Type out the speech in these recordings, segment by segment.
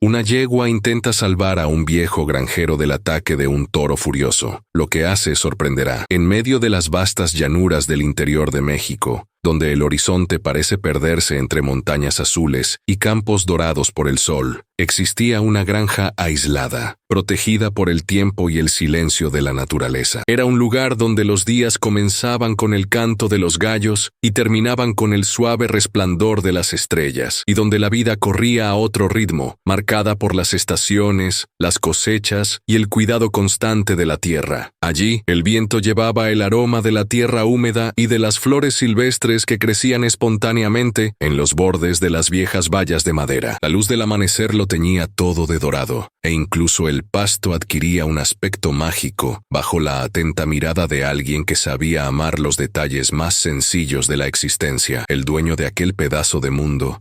Una yegua intenta salvar a un viejo granjero del ataque de un toro furioso. Lo que hace sorprenderá. En medio de las vastas llanuras del interior de México, donde el horizonte parece perderse entre montañas azules y campos dorados por el sol, existía una granja aislada, protegida por el tiempo y el silencio de la naturaleza. Era un lugar donde los días comenzaban con el canto de los gallos y terminaban con el suave resplandor de las estrellas, y donde la vida corría a otro ritmo, marcada por las estaciones, las cosechas y el cuidado constante de la tierra. Allí, el viento llevaba el aroma de la tierra húmeda y de las flores silvestres que crecían espontáneamente en los bordes de las viejas vallas de madera. La luz del amanecer lo teñía todo de dorado, e incluso el pasto adquiría un aspecto mágico bajo la atenta mirada de alguien que sabía amar los detalles más sencillos de la existencia. El dueño de aquel pedazo de mundo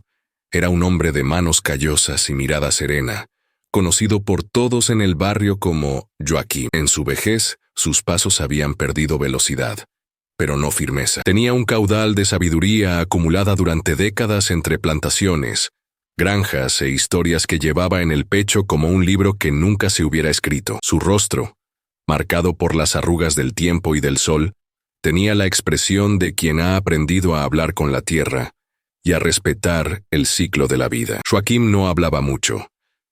era un hombre de manos callosas y mirada serena, conocido por todos en el barrio como Joaquín. En su vejez, sus pasos habían perdido velocidad, pero no firmeza. Tenía un caudal de sabiduría acumulada durante décadas entre plantaciones, granjas e historias que llevaba en el pecho como un libro que nunca se hubiera escrito. Su rostro, marcado por las arrugas del tiempo y del sol, tenía la expresión de quien ha aprendido a hablar con la tierra y a respetar el ciclo de la vida. Joaquín no hablaba mucho,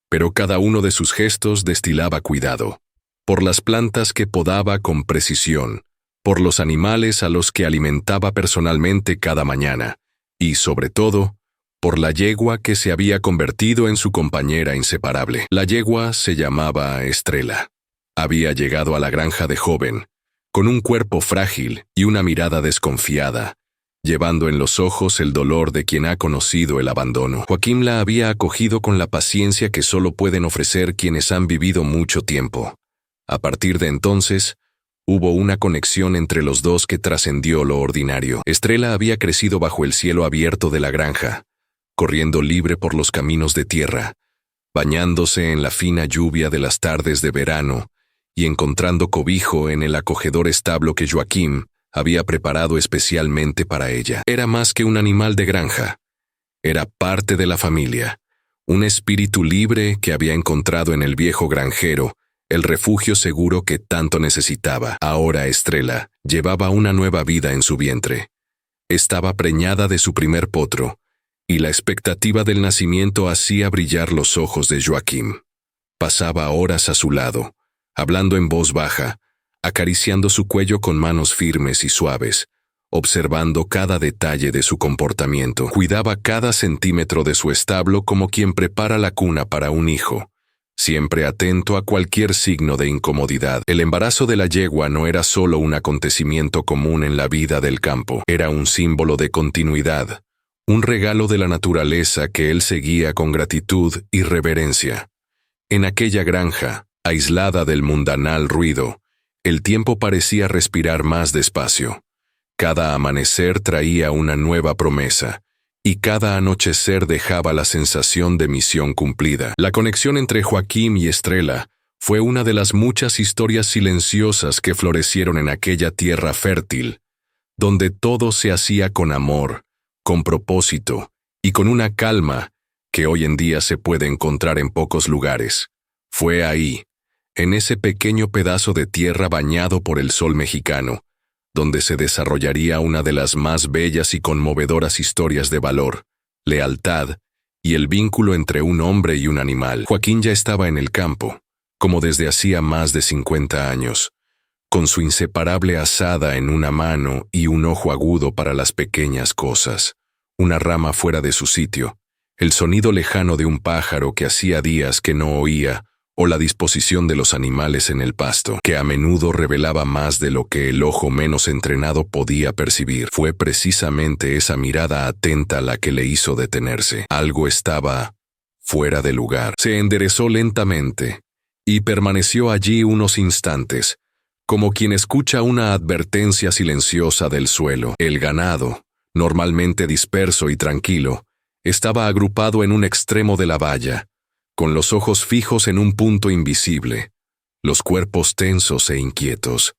pero cada uno de sus gestos destilaba cuidado, por las plantas que podaba con precisión, por los animales a los que alimentaba personalmente cada mañana, y, sobre todo, por la yegua que se había convertido en su compañera inseparable. La yegua se llamaba Estrella. Había llegado a la granja de joven, con un cuerpo frágil y una mirada desconfiada, llevando en los ojos el dolor de quien ha conocido el abandono. Joaquín la había acogido con la paciencia que solo pueden ofrecer quienes han vivido mucho tiempo. A partir de entonces, hubo una conexión entre los dos que trascendió lo ordinario. Estrella había crecido bajo el cielo abierto de la granja, corriendo libre por los caminos de tierra, bañándose en la fina lluvia de las tardes de verano y encontrando cobijo en el acogedor establo que Joaquín había preparado especialmente para ella. Era más que un animal de granja. Era parte de la familia, un espíritu libre que había encontrado en el viejo granjero el refugio seguro que tanto necesitaba. Ahora Estrella llevaba una nueva vida en su vientre. Estaba preñada de su primer potro, y la expectativa del nacimiento hacía brillar los ojos de Joaquín. Pasaba horas a su lado, hablando en voz baja, acariciando su cuello con manos firmes y suaves, observando cada detalle de su comportamiento. Cuidaba cada centímetro de su establo como quien prepara la cuna para un hijo, siempre atento a cualquier signo de incomodidad. El embarazo de la yegua no era solo un acontecimiento común en la vida del campo, era un símbolo de continuidad, un regalo de la naturaleza que él seguía con gratitud y reverencia. En aquella granja, aislada del mundanal ruido, el tiempo parecía respirar más despacio. Cada amanecer traía una nueva promesa, y cada anochecer dejaba la sensación de misión cumplida. La conexión entre Joaquín y Estrella fue una de las muchas historias silenciosas que florecieron en aquella tierra fértil, donde todo se hacía con amor, con propósito y con una calma que hoy en día se puede encontrar en pocos lugares. Fue ahí, en ese pequeño pedazo de tierra bañado por el sol mexicano, donde se desarrollaría una de las más bellas y conmovedoras historias de valor, lealtad y el vínculo entre un hombre y un animal. Joaquín ya estaba en el campo, como desde hacía más de 50 años, con su inseparable azada en una mano y un ojo agudo para las pequeñas cosas, una rama fuera de su sitio, el sonido lejano de un pájaro que hacía días que no oía, o la disposición de los animales en el pasto, que a menudo revelaba más de lo que el ojo menos entrenado podía percibir. Fue precisamente esa mirada atenta la que le hizo detenerse. Algo estaba fuera de lugar. Se enderezó lentamente y permaneció allí unos instantes, como quien escucha una advertencia silenciosa del suelo. El ganado, normalmente disperso y tranquilo, estaba agrupado en un extremo de la valla, con los ojos fijos en un punto invisible, los cuerpos tensos e inquietos.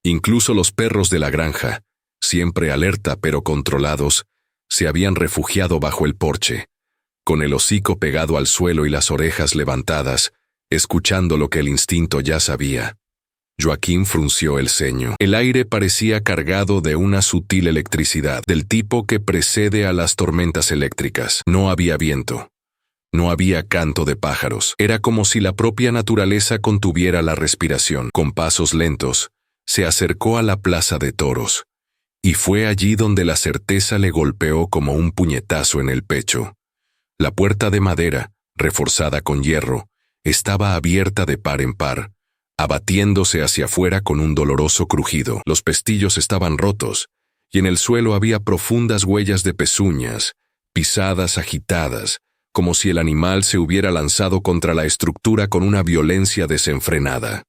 Incluso los perros de la granja, siempre alerta pero controlados, se habían refugiado bajo el porche, con el hocico pegado al suelo y las orejas levantadas, escuchando lo que el instinto ya sabía. Joaquín frunció el ceño. El aire parecía cargado de una sutil electricidad, del tipo que precede a las tormentas eléctricas. No había viento. No había canto de pájaros. Era como si la propia naturaleza contuviera la respiración. Con pasos lentos, se acercó a la plaza de toros. Y fue allí donde la certeza le golpeó como un puñetazo en el pecho. La puerta de madera, reforzada con hierro, estaba abierta de par en par, abatiéndose hacia afuera con un doloroso crujido. Los pestillos estaban rotos, y en el suelo había profundas huellas de pezuñas, pisadas agitadas, como si el animal se hubiera lanzado contra la estructura con una violencia desenfrenada.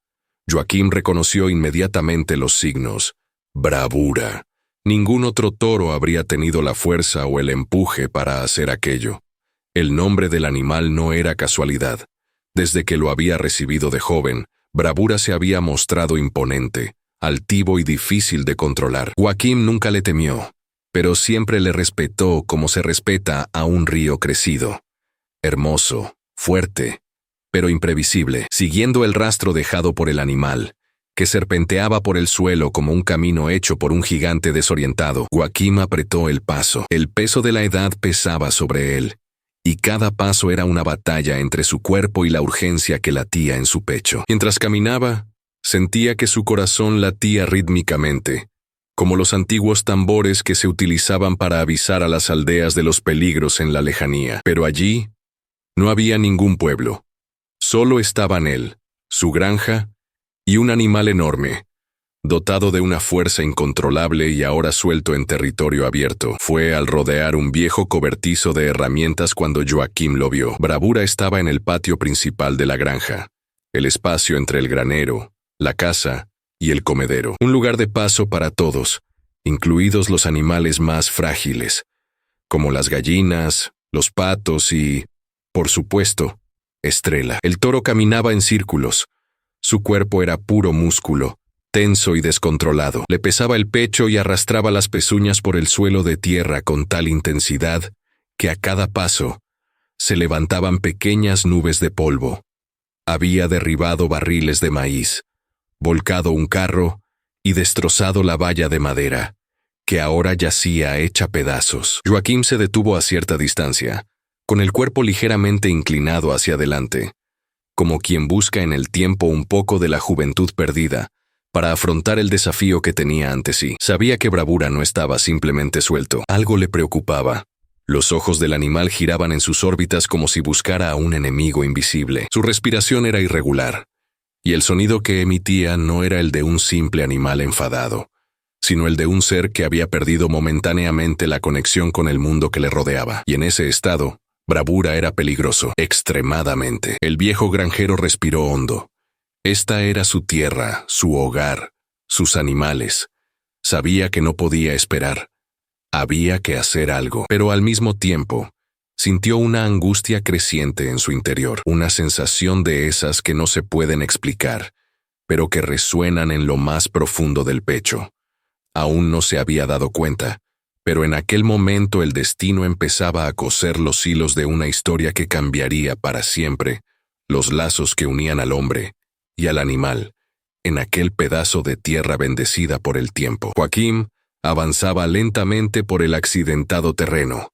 Joaquín reconoció inmediatamente los signos. Bravura. Ningún otro toro habría tenido la fuerza o el empuje para hacer aquello. El nombre del animal no era casualidad. Desde que lo había recibido de joven, Bravura se había mostrado imponente, altivo y difícil de controlar. Joaquín nunca le temió, pero siempre le respetó como se respeta a un río crecido. Hermoso, fuerte, pero imprevisible, siguiendo el rastro dejado por el animal, que serpenteaba por el suelo como un camino hecho por un gigante desorientado. Joaquín apretó el paso. El peso de la edad pesaba sobre él, y cada paso era una batalla entre su cuerpo y la urgencia que latía en su pecho. Mientras caminaba, sentía que su corazón latía rítmicamente, como los antiguos tambores que se utilizaban para avisar a las aldeas de los peligros en la lejanía. Pero allí no había ningún pueblo. Solo estaban él, su granja y un animal enorme, dotado de una fuerza incontrolable y ahora suelto en territorio abierto. Fue al rodear un viejo cobertizo de herramientas cuando Joaquín lo vio. Bravura estaba en el patio principal de la granja, el espacio entre el granero, la casa y el comedero. Un lugar de paso para todos, incluidos los animales más frágiles, como las gallinas, los patos y, por supuesto, Estrella. El toro caminaba en círculos. Su cuerpo era puro músculo, tenso y descontrolado. Le pesaba el pecho y arrastraba las pezuñas por el suelo de tierra con tal intensidad que a cada paso se levantaban pequeñas nubes de polvo. Había derribado barriles de maíz, volcado un carro y destrozado la valla de madera, que ahora yacía hecha pedazos. Joaquín se detuvo a cierta distancia, con el cuerpo ligeramente inclinado hacia adelante, como quien busca en el tiempo un poco de la juventud perdida, para afrontar el desafío que tenía ante sí. Sabía que Bravura no estaba simplemente suelto. Algo le preocupaba. Los ojos del animal giraban en sus órbitas como si buscara a un enemigo invisible. Su respiración era irregular, y el sonido que emitía no era el de un simple animal enfadado, sino el de un ser que había perdido momentáneamente la conexión con el mundo que le rodeaba. Y en ese estado, Bravura era peligroso, extremadamente. El viejo granjero respiró hondo. Esta era su tierra, su hogar, sus animales. Sabía que no podía esperar. Había que hacer algo, pero al mismo tiempo, sintió una angustia creciente en su interior, una sensación de esas que no se pueden explicar, pero que resuenan en lo más profundo del pecho. Aún no se había dado cuenta, pero en aquel momento el destino empezaba a coser los hilos de una historia que cambiaría para siempre los lazos que unían al hombre y al animal en aquel pedazo de tierra bendecida por el tiempo. Joaquín avanzaba lentamente por el accidentado terreno,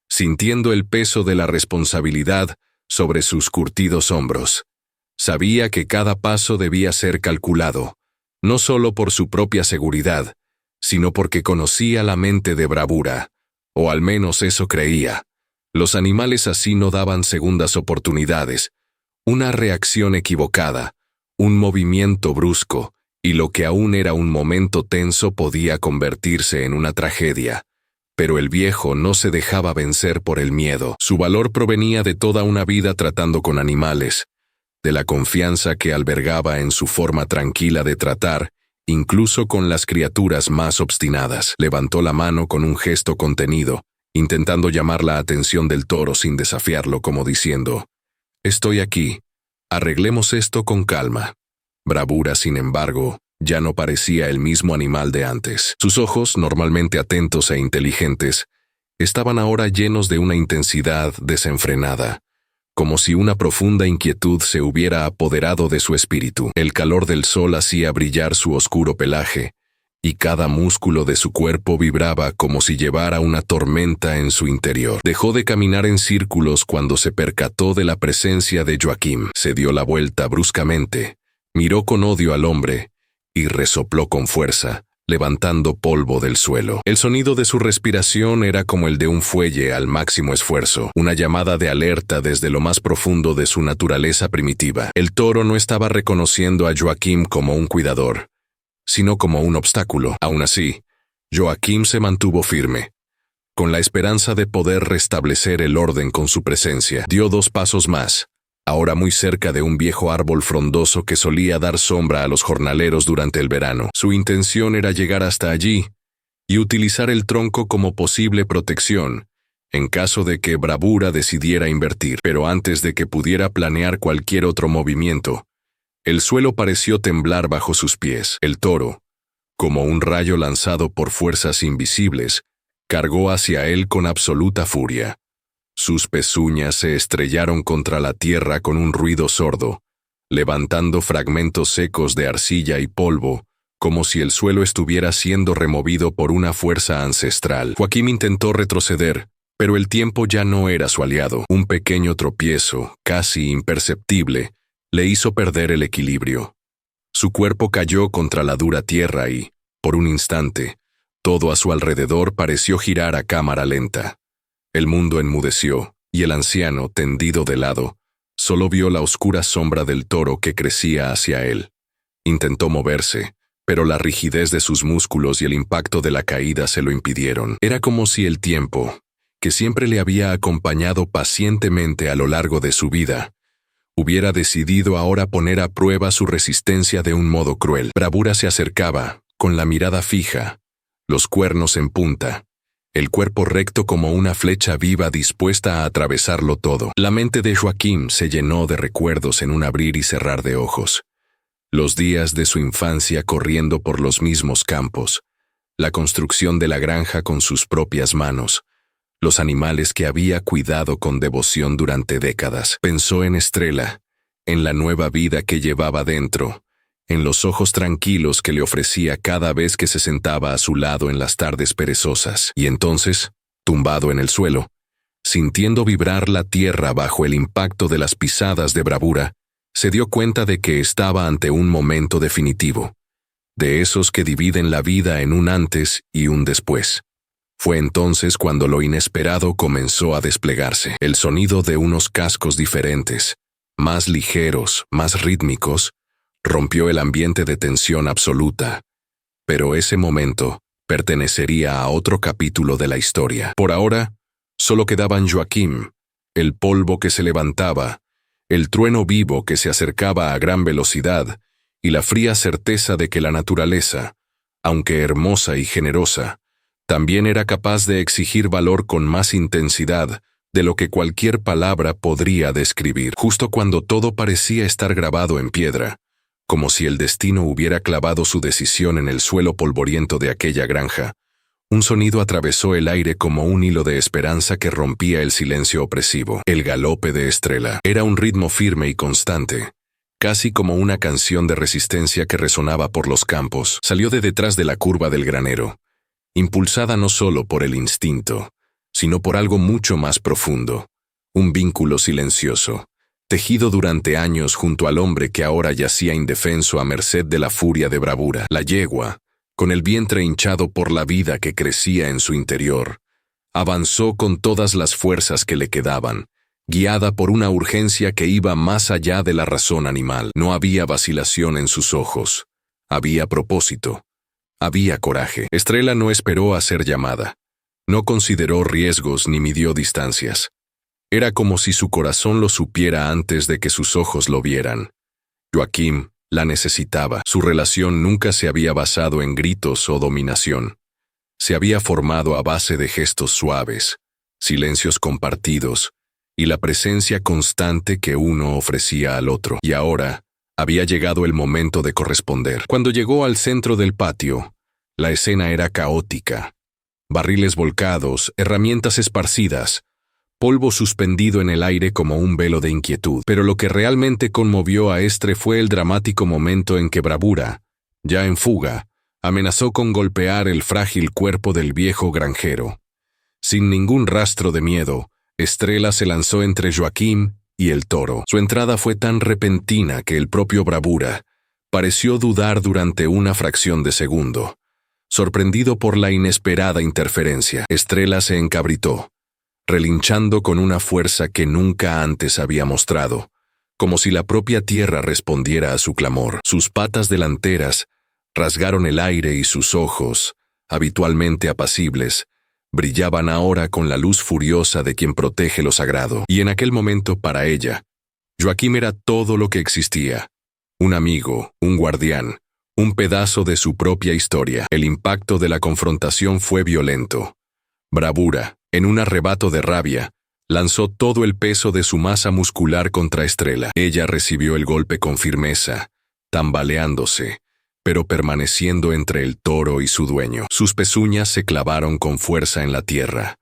sintiendo el peso de la responsabilidad sobre sus curtidos hombros. Sabía que cada paso debía ser calculado, no solo por su propia seguridad, sino porque conocía la mente de Bravura, o al menos eso creía. Los animales así no daban segundas oportunidades, una reacción equivocada, un movimiento brusco, y lo que aún era un momento tenso podía convertirse en una tragedia. Pero el viejo no se dejaba vencer por el miedo. Su valor provenía de toda una vida tratando con animales, de la confianza que albergaba en su forma tranquila de tratar, incluso con las criaturas más obstinadas. Levantó la mano con un gesto contenido, intentando llamar la atención del toro sin desafiarlo, como diciendo: «Estoy aquí, arreglemos esto con calma». Bravura, sin embargo, ya no parecía el mismo animal de antes. Sus ojos, normalmente atentos e inteligentes, estaban ahora llenos de una intensidad desenfrenada, como si una profunda inquietud se hubiera apoderado de su espíritu. El calor del sol hacía brillar su oscuro pelaje, y cada músculo de su cuerpo vibraba como si llevara una tormenta en su interior. Dejó de caminar en círculos cuando se percató de la presencia de Joaquim. Se dio la vuelta bruscamente, miró con odio al hombre y resopló con fuerza, levantando polvo del suelo. El sonido de su respiración era como el de un fuelle al máximo esfuerzo, una llamada de alerta desde lo más profundo de su naturaleza primitiva. El toro no estaba reconociendo a Joaquim como un cuidador, sino como un obstáculo. Aún así, Joaquim se mantuvo firme, con la esperanza de poder restablecer el orden con su presencia. Dio 2 pasos más, ahora muy cerca de un viejo árbol frondoso que solía dar sombra a los jornaleros durante el verano. Su intención era llegar hasta allí y utilizar el tronco como posible protección, en caso de que Bravura decidiera invertir. Pero antes de que pudiera planear cualquier otro movimiento, el suelo pareció temblar bajo sus pies. El toro, como un rayo lanzado por fuerzas invisibles, cargó hacia él con absoluta furia. Sus pezuñas se estrellaron contra la tierra con un ruido sordo, levantando fragmentos secos de arcilla y polvo, como si el suelo estuviera siendo removido por una fuerza ancestral. Joaquim intentó retroceder, pero el tiempo ya no era su aliado. Un pequeño tropiezo, casi imperceptible, le hizo perder el equilibrio. Su cuerpo cayó contra la dura tierra y, por un instante, todo a su alrededor pareció girar a cámara lenta. El mundo enmudeció, y el anciano, tendido de lado, solo vio la oscura sombra del toro que crecía hacia él. Intentó moverse, pero la rigidez de sus músculos y el impacto de la caída se lo impidieron. Era como si el tiempo, que siempre le había acompañado pacientemente a lo largo de su vida, hubiera decidido ahora poner a prueba su resistencia de un modo cruel. Bravura se acercaba, con la mirada fija, los cuernos en punta, el cuerpo recto como una flecha viva dispuesta a atravesarlo todo. La mente de Joaquim se llenó de recuerdos en un abrir y cerrar de ojos. Los días de su infancia corriendo por los mismos campos, la construcción de la granja con sus propias manos, los animales que había cuidado con devoción durante décadas. Pensó en Estrella, en la nueva vida que llevaba dentro, en los ojos tranquilos que le ofrecía cada vez que se sentaba a su lado en las tardes perezosas. Y entonces, tumbado en el suelo, sintiendo vibrar la tierra bajo el impacto de las pisadas de Bravura, se dio cuenta de que estaba ante un momento definitivo, de esos que dividen la vida en un antes y un después. Fue entonces cuando lo inesperado comenzó a desplegarse. El sonido de unos cascos diferentes, más ligeros, más rítmicos, rompió el ambiente de tensión absoluta. Pero ese momento pertenecería a otro capítulo de la historia. Por ahora, solo quedaban Joaquim, el polvo que se levantaba, el trueno vivo que se acercaba a gran velocidad y la fría certeza de que la naturaleza, aunque hermosa y generosa, también era capaz de exigir valor con más intensidad de lo que cualquier palabra podría describir. Justo cuando todo parecía estar grabado en piedra, como si el destino hubiera clavado su decisión en el suelo polvoriento de aquella granja, un sonido atravesó el aire como un hilo de esperanza que rompía el silencio opresivo. El galope de Estrella era un ritmo firme y constante, casi como una canción de resistencia que resonaba por los campos. Salió de detrás de la curva del granero, impulsada no solo por el instinto, sino por algo mucho más profundo, un vínculo silencioso, tejido durante años junto al hombre que ahora yacía indefenso a merced de la furia de Bravura. La yegua, con el vientre hinchado por la vida que crecía en su interior, avanzó con todas las fuerzas que le quedaban, guiada por una urgencia que iba más allá de la razón animal. No había vacilación en sus ojos, había propósito. Había coraje. Estrella no esperó a ser llamada. No consideró riesgos ni midió distancias. Era como si su corazón lo supiera antes de que sus ojos lo vieran. Joaquim la necesitaba. Su relación nunca se había basado en gritos o dominación. Se había formado a base de gestos suaves, silencios compartidos y la presencia constante que uno ofrecía al otro. Y ahora había llegado el momento de corresponder. Cuando llegó al centro del patio, la escena era caótica. barriles volcados, herramientas esparcidas, polvo suspendido en el aire como un velo de inquietud. Pero lo que realmente conmovió a Estre fue el dramático momento en que Bravura, ya en fuga, amenazó con golpear el frágil cuerpo del viejo granjero. Sin ningún rastro de miedo, Estrela se lanzó entre Joaquim y el toro. Su entrada fue tan repentina que el propio Bravura pareció dudar durante una fracción de segundo. Sorprendido por la inesperada interferencia, Estrela se encabritó, relinchando con una fuerza que nunca antes había mostrado, como si la propia tierra respondiera a su clamor. Sus patas delanteras rasgaron el aire y sus ojos, habitualmente apacibles, brillaban ahora con la luz furiosa de quien protege lo sagrado. Y en aquel momento, para ella, Joaquim era todo lo que existía: un amigo, un guardián, un pedazo de su propia historia. El impacto de la confrontación fue violento. Bravura, en un arrebato de rabia, lanzó todo el peso de su masa muscular contra Estrela. Ella recibió el golpe con firmeza, tambaleándose, pero permaneciendo entre el toro y su dueño. Sus pezuñas se clavaron con fuerza en la tierra,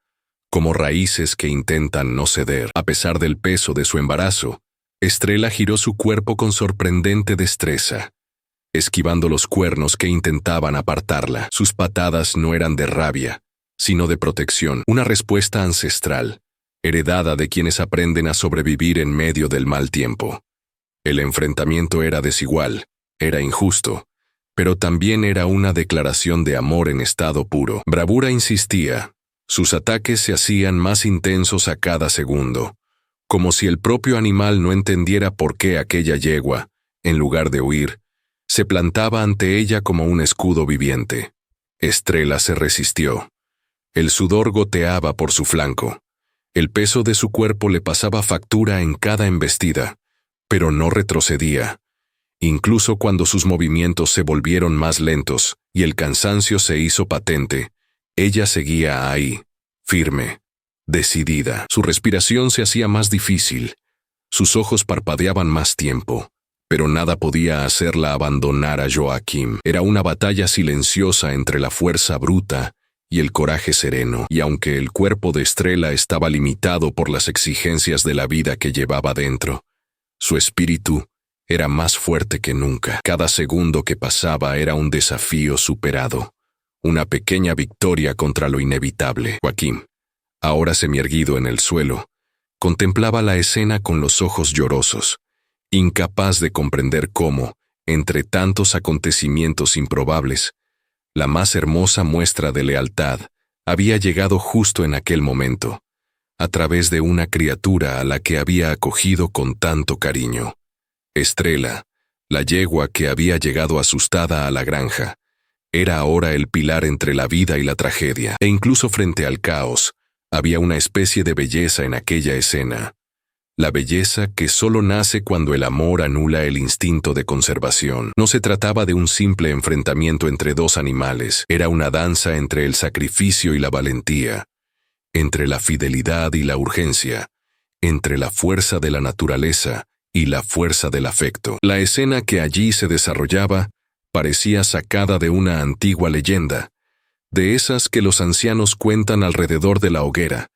como raíces que intentan no ceder. A pesar del peso de su embarazo, Estrela giró su cuerpo con sorprendente destreza, esquivando los cuernos que intentaban apartarla. Sus patadas no eran de rabia, sino de protección, una respuesta ancestral, heredada de quienes aprenden a sobrevivir en medio del mal tiempo. El enfrentamiento era desigual, era injusto, pero también era una declaración de amor en estado puro. Bravura insistía. Sus ataques se hacían más intensos a cada segundo, como si el propio animal no entendiera por qué aquella yegua, en lugar de huir, se plantaba ante ella como un escudo viviente. Estrela se resistió. El sudor goteaba por su flanco. El peso de su cuerpo le pasaba factura en cada embestida, pero no retrocedía. Incluso cuando sus movimientos se volvieron más lentos y el cansancio se hizo patente, ella seguía ahí, firme, decidida. Su respiración se hacía más difícil. Sus ojos parpadeaban más tiempo, pero nada podía hacerla abandonar a Joaquim. Era una batalla silenciosa entre la fuerza bruta y el coraje sereno, y aunque el cuerpo de Estrela estaba limitado por las exigencias de la vida que llevaba dentro, su espíritu era más fuerte que nunca. Cada segundo que pasaba era un desafío superado, una pequeña victoria contra lo inevitable. Joaquim, ahora semierguido en el suelo, contemplaba la escena con los ojos llorosos, incapaz de comprender cómo, entre tantos acontecimientos improbables, la más hermosa muestra de lealtad había llegado justo en aquel momento, a través de una criatura a la que había acogido con tanto cariño. Estrela, la yegua que había llegado asustada a la granja, era ahora el pilar entre la vida y la tragedia, e incluso frente al caos, había una especie de belleza en aquella escena. La belleza que solo nace cuando el amor anula el instinto de conservación. No se trataba de un simple enfrentamiento entre dos animales, era una danza entre el sacrificio y la valentía, entre la fidelidad y la urgencia, entre la fuerza de la naturaleza y la fuerza del afecto. La escena que allí se desarrollaba parecía sacada de una antigua leyenda, de esas que los ancianos cuentan alrededor de la hoguera,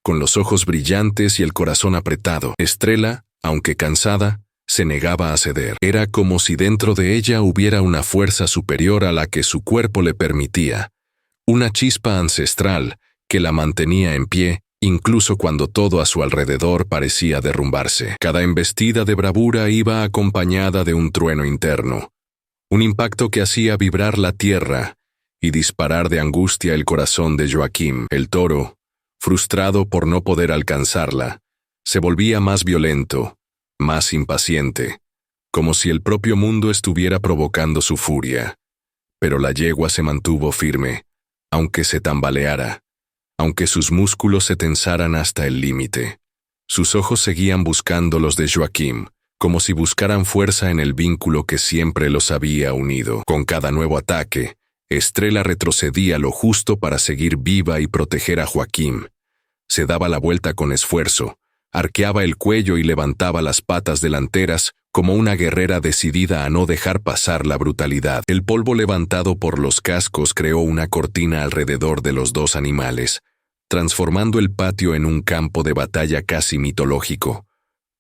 con los ojos brillantes y el corazón apretado. Estrela, aunque cansada, se negaba a ceder. Era como si dentro de ella hubiera una fuerza superior a la que su cuerpo le permitía, una chispa ancestral que la mantenía en pie, incluso cuando todo a su alrededor parecía derrumbarse. Cada embestida de bravura iba acompañada de un trueno interno, un impacto que hacía vibrar la tierra y disparar de angustia el corazón de Joaquim. El toro, frustrado por no poder alcanzarla, se volvía más violento, más impaciente, como si el propio mundo estuviera provocando su furia. Pero la yegua se mantuvo firme, aunque se tambaleara, aunque sus músculos se tensaran hasta el límite. Sus ojos seguían buscando los de Joaquim, como si buscaran fuerza en el vínculo que siempre los había unido. Con cada nuevo ataque, Estrela retrocedía lo justo para seguir viva y proteger a Joaquim. Se daba la vuelta con esfuerzo, arqueaba el cuello y levantaba las patas delanteras como una guerrera decidida a no dejar pasar la brutalidad. El polvo levantado por los cascos creó una cortina alrededor de los dos animales, transformando el patio en un campo de batalla casi mitológico,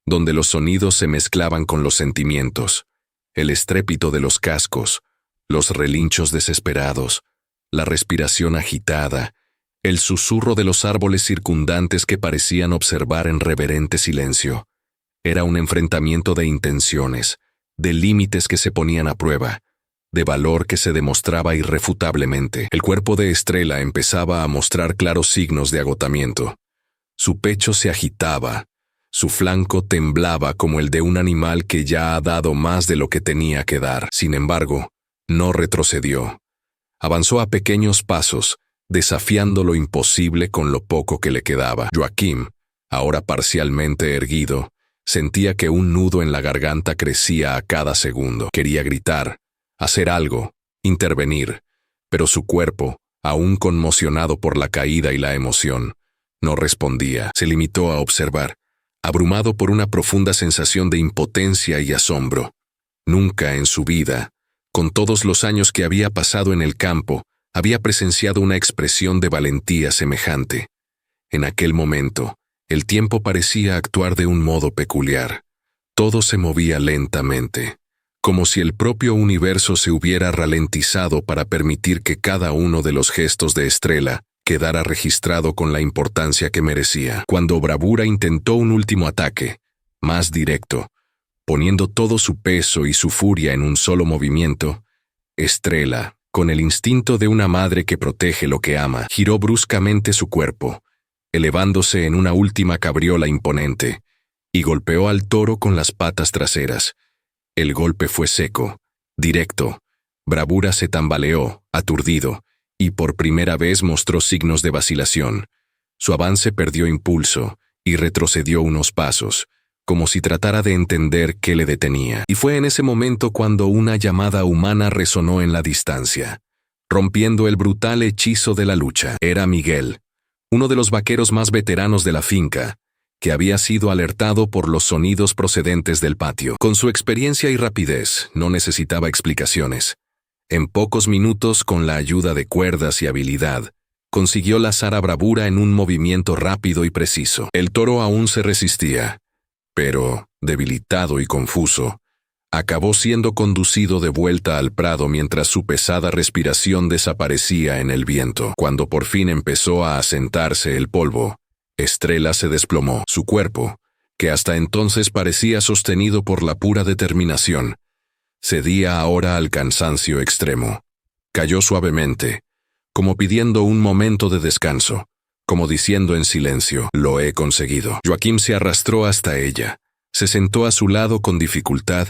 donde los sonidos se mezclaban con los sentimientos, el estrépito de los cascos, los relinchos desesperados, la respiración agitada, el susurro de los árboles circundantes que parecían observar en reverente silencio. Era un enfrentamiento de intenciones, de límites que se ponían a prueba, de valor que se demostraba irrefutablemente. El cuerpo de Estrella empezaba a mostrar claros signos de agotamiento. Su pecho se agitaba, su flanco temblaba como el de un animal que ya ha dado más de lo que tenía que dar. Sin embargo, no retrocedió. Avanzó a pequeños pasos, desafiando lo imposible con lo poco que le quedaba. Joaquim, ahora parcialmente erguido, sentía que un nudo en la garganta crecía a cada segundo. Quería gritar, hacer algo, intervenir, pero su cuerpo, aún conmocionado por la caída y la emoción, no respondía. Se limitó a observar, abrumado por una profunda sensación de impotencia y asombro. Nunca en su vida, con todos los años que había pasado en el campo, había presenciado una expresión de valentía semejante. En aquel momento, el tiempo parecía actuar de un modo peculiar. Todo se movía lentamente, como si el propio universo se hubiera ralentizado para permitir que cada uno de los gestos de Estrella quedara registrado con la importancia que merecía. Cuando Bravura intentó un último ataque, más directo, poniendo todo su peso y su furia en un solo movimiento, Estrella, con el instinto de una madre que protege lo que ama, giró bruscamente su cuerpo, elevándose en una última cabriola imponente, y golpeó al toro con las patas traseras. El golpe fue seco, directo. Bravura se tambaleó, aturdido, y por primera vez mostró signos de vacilación. Su avance perdió impulso, y retrocedió unos pasos, como si tratara de entender qué le detenía. Y fue en ese momento cuando una llamada humana resonó en la distancia, rompiendo el brutal hechizo de la lucha. Era Miguel, uno de los vaqueros más veteranos de la finca, que había sido alertado por los sonidos procedentes del patio. Con su experiencia y rapidez, no necesitaba explicaciones. En pocos minutos, con la ayuda de cuerdas y habilidad, consiguió lazar a Bravura en un movimiento rápido y preciso. El toro aún se resistía, pero, debilitado y confuso, acabó siendo conducido de vuelta al prado mientras su pesada respiración desaparecía en el viento. Cuando por fin empezó a asentarse el polvo, Estrella se desplomó. Su cuerpo, que hasta entonces parecía sostenido por la pura determinación, cedía ahora al cansancio extremo. Cayó suavemente, como pidiendo un momento de descanso, como diciendo en silencio, «Lo he conseguido». Joaquim se arrastró hasta ella, se sentó a su lado con dificultad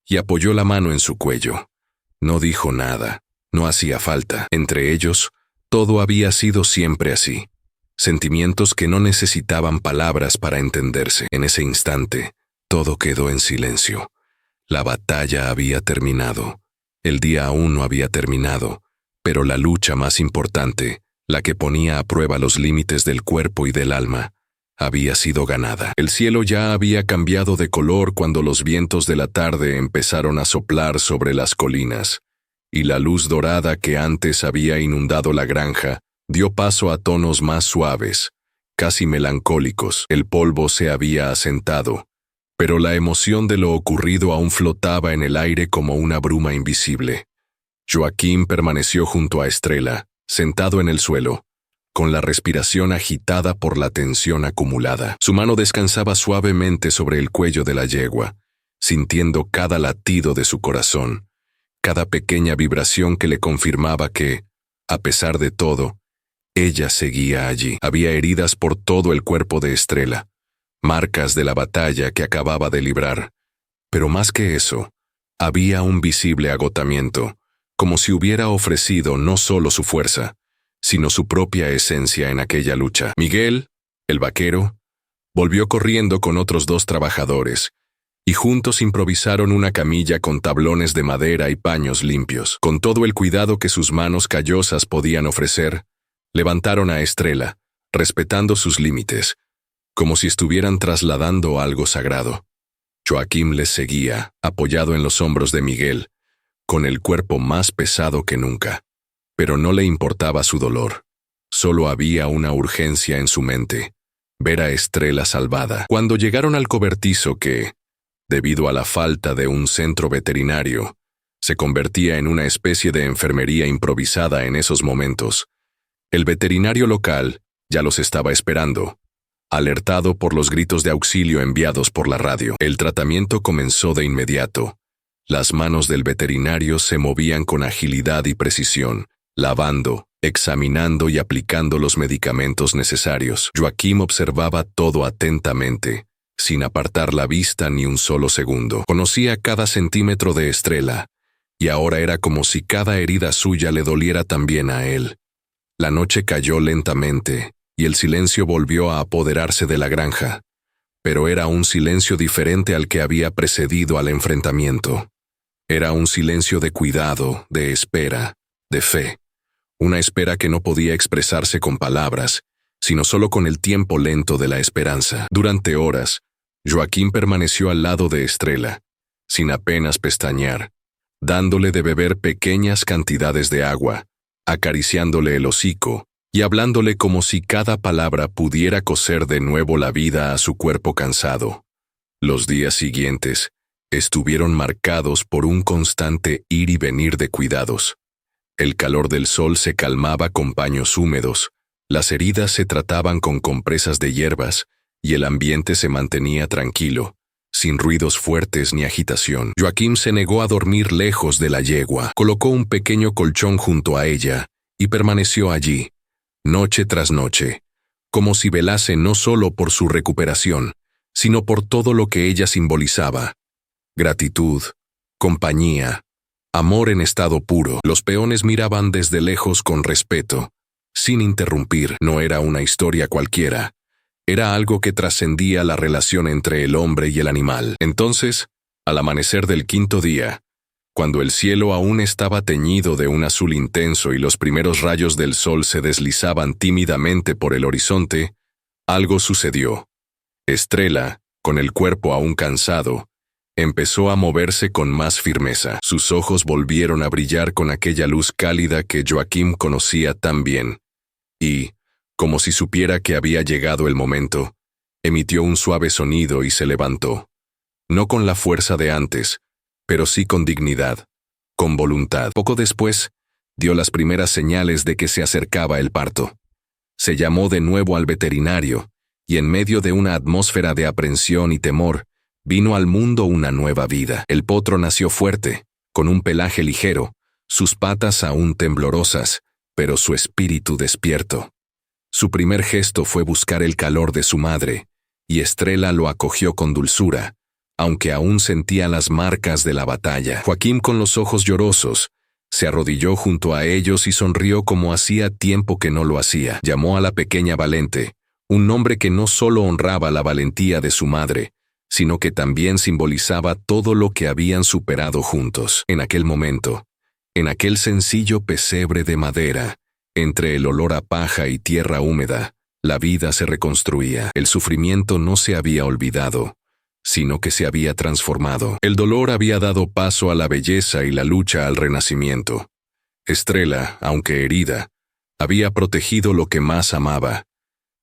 y apoyó la mano en su cuello. No dijo nada, no hacía falta. Entre ellos, todo había sido siempre así. Sentimientos que no necesitaban palabras para entenderse. En ese instante, todo quedó en silencio. La batalla había terminado. El día aún no había terminado, pero la lucha más importante, la que ponía a prueba los límites del cuerpo y del alma, había sido ganada. El cielo ya había cambiado de color cuando los vientos de la tarde empezaron a soplar sobre las colinas, y la luz dorada que antes había inundado la granja dio paso a tonos más suaves, casi melancólicos. El polvo se había asentado, pero la emoción de lo ocurrido aún flotaba en el aire como una bruma invisible. Joaquim permaneció junto a Estrella, sentado en el suelo, con la respiración agitada por la tensión acumulada. Su mano descansaba suavemente sobre el cuello de la yegua, sintiendo cada latido de su corazón, cada pequeña vibración que le confirmaba que, a pesar de todo, ella seguía allí. Había heridas por todo el cuerpo de Estrella, marcas de la batalla que acababa de librar. Pero más que eso, había un visible agotamiento, como si hubiera ofrecido no solo su fuerza, sino su propia esencia en aquella lucha. Miguel, el vaquero, volvió corriendo con otros 2 trabajadores, y juntos improvisaron una camilla con tablones de madera y paños limpios. Con todo el cuidado que sus manos callosas podían ofrecer, levantaron a Estrella, respetando sus límites, como si estuvieran trasladando algo sagrado. Joaquim les seguía, apoyado en los hombros de Miguel, con el cuerpo más pesado que nunca. Pero no le importaba su dolor. Solo había una urgencia en su mente: ver a Estrella salvada. Cuando llegaron al cobertizo que, debido a la falta de un centro veterinario, se convertía en una especie de enfermería improvisada en esos momentos, el veterinario local ya los estaba esperando, alertado por los gritos de auxilio enviados por la radio. El tratamiento comenzó de inmediato. Las manos del veterinario se movían con agilidad y precisión, lavando, examinando y aplicando los medicamentos necesarios. Joaquim observaba todo atentamente, sin apartar la vista ni un solo segundo. Conocía cada centímetro de Estrella, y ahora era como si cada herida suya le doliera también a él. La noche cayó lentamente, y el silencio volvió a apoderarse de la granja, pero era un silencio diferente al que había precedido al enfrentamiento. Era un silencio de cuidado, de espera, de fe. Una espera que no podía expresarse con palabras, sino solo con el tiempo lento de la esperanza. Durante horas, Joaquim permaneció al lado de Estrella, sin apenas pestañear, dándole de beber pequeñas cantidades de agua, acariciándole el hocico y hablándole como si cada palabra pudiera coser de nuevo la vida a su cuerpo cansado. Los días siguientes estuvieron marcados por un constante ir y venir de cuidados. El calor del sol se calmaba con paños húmedos, las heridas se trataban con compresas de hierbas y el ambiente se mantenía tranquilo, sin ruidos fuertes ni agitación. Joaquim se negó a dormir lejos de la yegua, colocó un pequeño colchón junto a ella y permaneció allí, noche tras noche, como si velase no solo por su recuperación, sino por todo lo que ella simbolizaba: gratitud, compañía, amor en estado puro. Los peones miraban desde lejos con respeto, sin interrumpir. No era una historia cualquiera. Era algo que trascendía la relación entre el hombre y el animal. Entonces, al amanecer del quinto día, cuando el cielo aún estaba teñido de un azul intenso y los primeros rayos del sol se deslizaban tímidamente por el horizonte, algo sucedió. Estrella, con el cuerpo aún cansado, empezó a moverse con más firmeza. Sus ojos volvieron a brillar con aquella luz cálida que Joaquim conocía tan bien. Y, como si supiera que había llegado el momento, emitió un suave sonido y se levantó. No con la fuerza de antes, pero sí con dignidad, con voluntad. Poco después, dio las primeras señales de que se acercaba el parto. Se llamó de nuevo al veterinario, y en medio de una atmósfera de aprensión y temor, vino al mundo una nueva vida. El potro nació fuerte, con un pelaje ligero, sus patas aún temblorosas, pero su espíritu despierto. Su primer gesto fue buscar el calor de su madre, y Estrella lo acogió con dulzura, aunque aún sentía las marcas de la batalla. Joaquim, con los ojos llorosos, se arrodilló junto a ellos y sonrió como hacía tiempo que no lo hacía. Llamó a la pequeña Valente, un nombre que no solo honraba la valentía de su madre, sino que también simbolizaba todo lo que habían superado juntos. En aquel momento, en aquel sencillo pesebre de madera, entre el olor a paja y tierra húmeda, la vida se reconstruía. El sufrimiento no se había olvidado, sino que se había transformado. El dolor había dado paso a la belleza y la lucha al renacimiento. Estrella, aunque herida, había protegido lo que más amaba,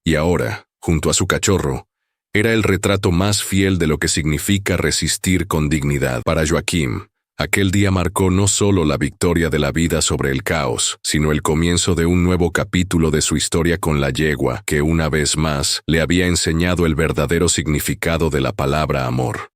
y ahora, junto a su cachorro, era el retrato más fiel de lo que significa resistir con dignidad. Para Joaquim, aquel día marcó no solo la victoria de la vida sobre el caos, sino el comienzo de un nuevo capítulo de su historia con la yegua, que una vez más le había enseñado el verdadero significado de la palabra amor.